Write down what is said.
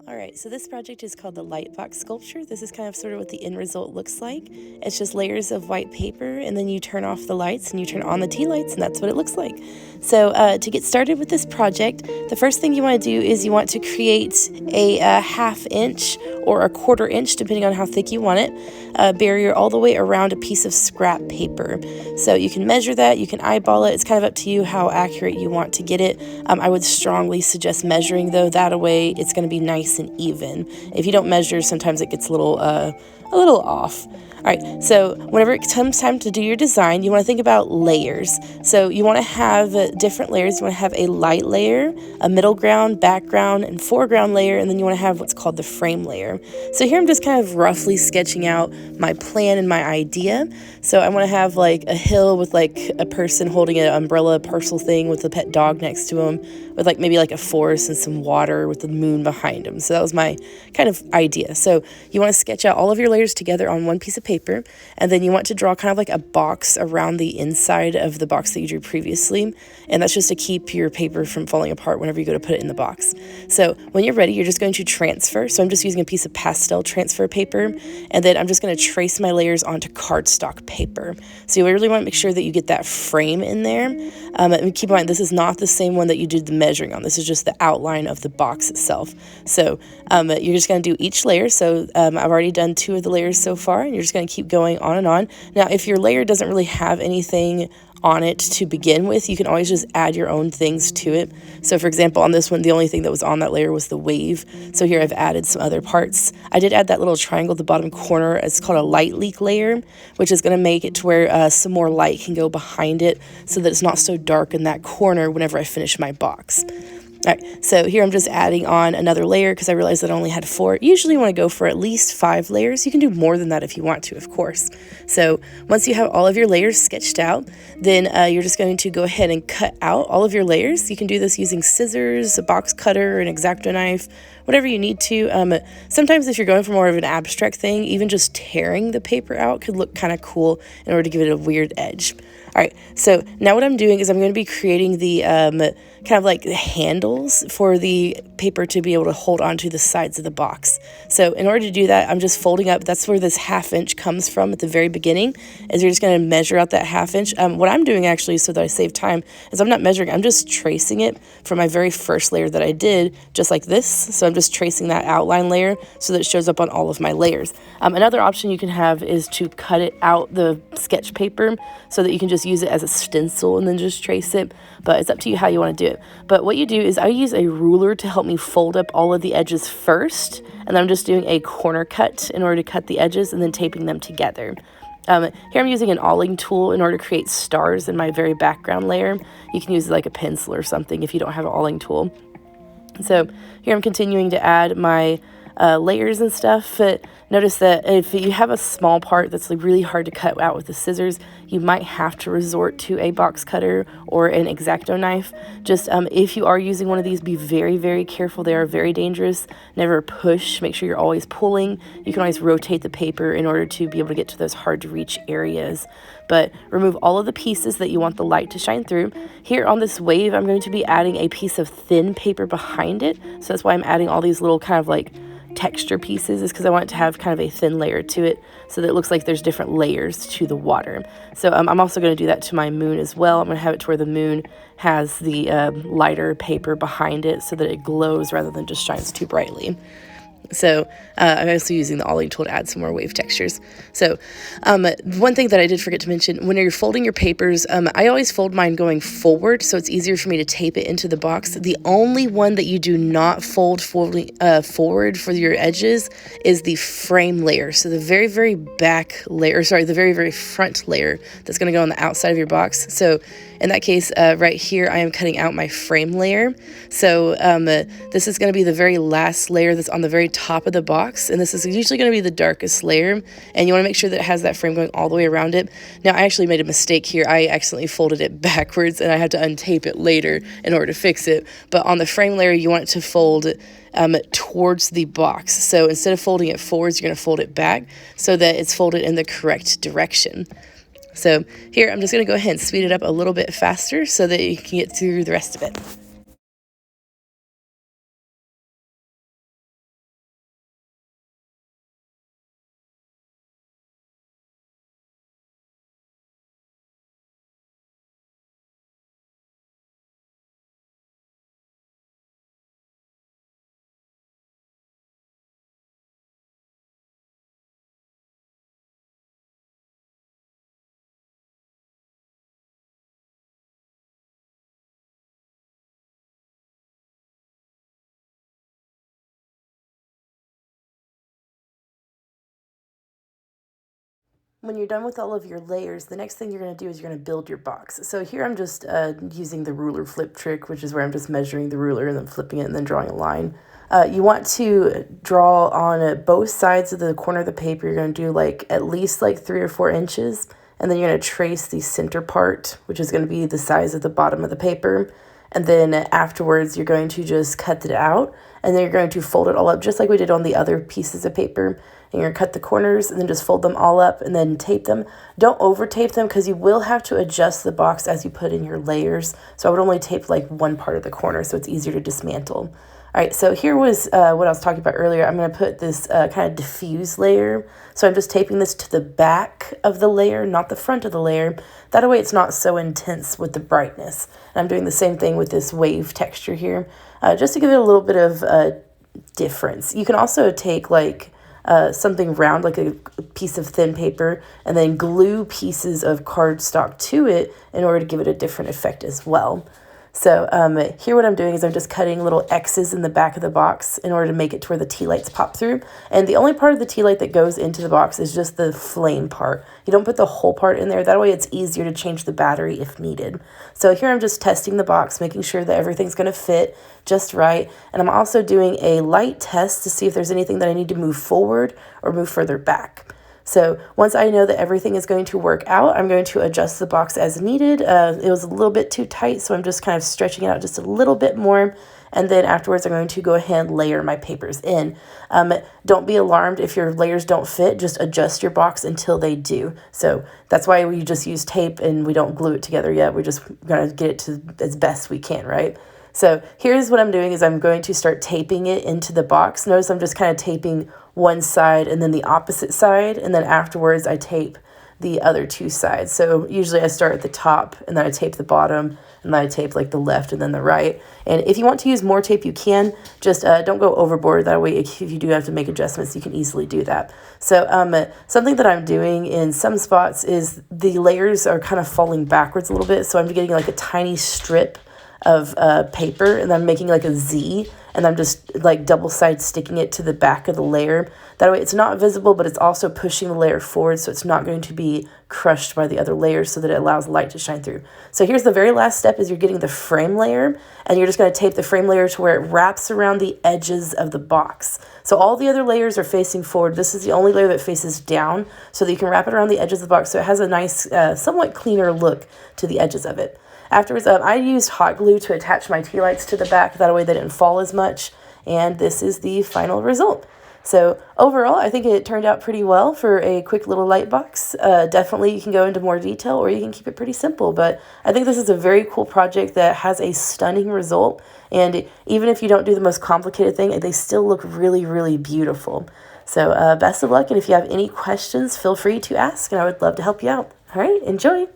All right, so this project is called the Lightbox Sculpture. This is kind of sort of what the end result looks like. It's just layers of white paper, and then you turn off the lights and you turn on the tea lights, and that's what it looks like. So to get started with this project, the first thing you want to do is you want to create a ½ inch or a quarter inch, depending on how thick you want it, barrier all the way around a piece of scrap paper. So you can measure that, you can eyeball it. It's kind of up to you how accurate you want to get it. I would strongly suggest measuring, though. That way it's going to be nice and even. If you don't measure, sometimes it gets a little off. All right, so whenever it comes time to do your design, you want to think about layers. So you want to have different layers. You want to have a light layer, a middle ground, background, and foreground layer, and then you want to have what's called the frame layer. So here I'm just kind of roughly sketching out my plan and my idea. So I want to have like a hill with like a person holding an umbrella parcel thing with a pet dog next to him, with like maybe like a forest and some water with the moon behind him. So that was my kind of idea. So you want to sketch out all of your layers together on one piece of paper, and then you want to draw kind of like a box around the inside of the box that you drew previously, and that's just to keep your paper from falling apart whenever you go to put it in the box. So when you're ready, you're just going to transfer. So I'm just using a piece of pastel transfer paper, and then I'm just going to trace my layers onto cardstock paper. So you really want to make sure that you get that frame in there. And keep in mind, this is not the same one that you did the measuring on. This is just the outline of the box itself. So you're just going to do each layer. So I've already done 2 of the layers so far, and you're just going to keep going on and on. Now, if your layer doesn't really have anything on it to begin with, you can always just add your own things to it. So for example, on this one, the only thing that was on that layer was the wave. So here I've added some other parts. I did add that little triangle at the bottom corner. It's called a light leak layer, which is going to make it to where some more light can go behind it so that it's not so dark in that corner whenever I finish my box. All right, so here I'm just adding on another layer because I realized that I only had 4. Usually you want to go for at least 5 layers. You can do more than that if you want to, of course. So once you have all of your layers sketched out, then you're just going to go ahead and cut out all of your layers. You can do this using scissors, a box cutter, an X-Acto knife, whatever you need to. Sometimes if you're going for more of an abstract thing, even just tearing the paper out could look kind of cool in order to give it a weird edge. All right, so now what I'm doing is I'm going to be creating the kind of like the handles for the paper to be able to hold onto the sides of the box. So in order to do that, I'm just folding up. That's where this ½ inch comes from at the very beginning, is you're just going to measure out that ½ inch. What I'm doing actually, so that I save time, is I'm not measuring. I'm just tracing it from my very first layer that I did, just like this. So I'm just tracing that outline layer so that it shows up on all of my layers. Another option you can have is to cut it out the sketch paper so that you can just use it as a stencil and then just trace it. But it's up to you how you want to do it. But what you do is I use a ruler to help me fold up all of the edges first, and then I'm just doing a corner cut in order to cut the edges and then taping them together. Here I'm using an awling tool in order to create stars in my very background layer. You can use like a pencil or something if you don't have an awling tool. So here I'm continuing to add my layers and stuff. But notice that if you have a small part that's like really hard to cut out with the scissors, you might have to resort to a box cutter or an X-Acto knife. Just if you are using one of these, be very, very careful. They are very dangerous. Never push. Make sure you're always pulling. You can always rotate the paper in order to be able to get to those hard to reach areas. But remove all of the pieces that you want the light to shine through. Here on this wave, I'm going to be adding a piece of thin paper behind it. So that's why I'm adding all these little kind of like texture pieces, is because I want it to have kind of a thin layer to it so that it looks like there's different layers to the water. So I'm also going to do that to my moon as well. I'm going to have it to where the moon has the lighter paper behind it so that it glows rather than just shines too brightly. So I'm also using the awling tool to add some more wave textures. So one thing that I did forget to mention, when you're folding your papers, I always fold mine going forward, so it's easier for me to tape it into the box. The only one that you do not fold forward for your edges is the frame layer. So the very, very back layer, the very, very front layer that's going to go on the outside of your box. So in that case, right here, I am cutting out my frame layer. So this is going to be the very last layer that's on the very top of the box, and this is usually going to be the darkest layer, and you want to make sure that it has that frame going all the way around it. Now, I actually made a mistake here. I accidentally folded it backwards, and I had to untape it later in order to fix it. But on the frame layer, you want it to fold towards the box. So instead of folding it forwards, you're going to fold it back so that it's folded in the correct direction. So here, I'm just going to go ahead and speed it up a little bit faster so that you can get through the rest of it. When you're done with all of your layers, the next thing you're going to do is you're going to build your box. So here I'm just using the ruler flip trick, which is where I'm just measuring the ruler and then flipping it and then drawing a line. You want to draw on both sides of the corner of the paper. You're going to do like at least like 3 or 4 inches. And then you're going to trace the center part, which is going to be the size of the bottom of the paper. And then afterwards, you're going to just cut it out. And then you're going to fold it all up just like we did on the other pieces of paper. And you're going to cut the corners and then just fold them all up and then tape them. Don't over tape them because you will have to adjust the box as you put in your layers. So I would only tape like one part of the corner so it's easier to dismantle. All right, so here was what I was talking about earlier. I'm going to put this kind of diffuse layer. So I'm just taping this to the back of the layer, not the front of the layer. That way it's not so intense with the brightness. And I'm doing the same thing with this wave texture here, just to give it a little bit of difference. You can also take like something round, like a piece of thin paper, and then glue pieces of cardstock to it in order to give it a different effect as well. So here what I'm doing is I'm just cutting little X's in the back of the box in order to make it to where the tea lights pop through. And the only part of the tea light that goes into the box is just the flame part. You don't put the whole part in there. That way it's easier to change the battery if needed. So here I'm just testing the box, making sure that everything's going to fit just right. And I'm also doing a light test to see if there's anything that I need to move forward or move further back. So once I know that everything is going to work out, I'm going to adjust the box as needed. It was a little bit too tight, so I'm just kind of stretching it out just a little bit more. And then afterwards, I'm going to go ahead and layer my papers in. Don't be alarmed if your layers don't fit. Just adjust your box until they do. So that's why we just use tape and we don't glue it together yet. We're just going to get it to as best we can, right? So here's what I'm doing is I'm going to start taping it into the box. Notice I'm just kind of taping one side and then the opposite side, and then afterwards I tape the other two sides. So usually I start at the top and then I tape the bottom and then I tape like the left and then the right. And if you want to use more tape, you can. Just don't go overboard. That way, if you do have to make adjustments, you can easily do that. So something that I'm doing in some spots is the layers are kind of falling backwards a little bit. So I'm getting like a tiny strip of paper and I'm making like a Z, and I'm just like double side sticking it to the back of the layer. That way it's not visible, but it's also pushing the layer forward, so it's not going to be crushed by the other layers, so that it allows light to shine through. So here's the very last step, is you're getting the frame layer, and you're just going to tape the frame layer to where it wraps around the edges of the box. So all the other layers are facing forward. This is the only layer that faces down, so that you can wrap it around the edges of the box so it has a nice, somewhat cleaner look to the edges of it. Afterwards, I used hot glue to attach my tea lights to the back. That way they didn't fall as much. And this is the final result. So overall, I think it turned out pretty well for a quick little light box. Definitely you can go into more detail or you can keep it pretty simple. But I think this is a very cool project that has a stunning result. And even if you don't do the most complicated thing, they still look really, really beautiful. So best of luck. And if you have any questions, feel free to ask and I would love to help you out. All right, enjoy.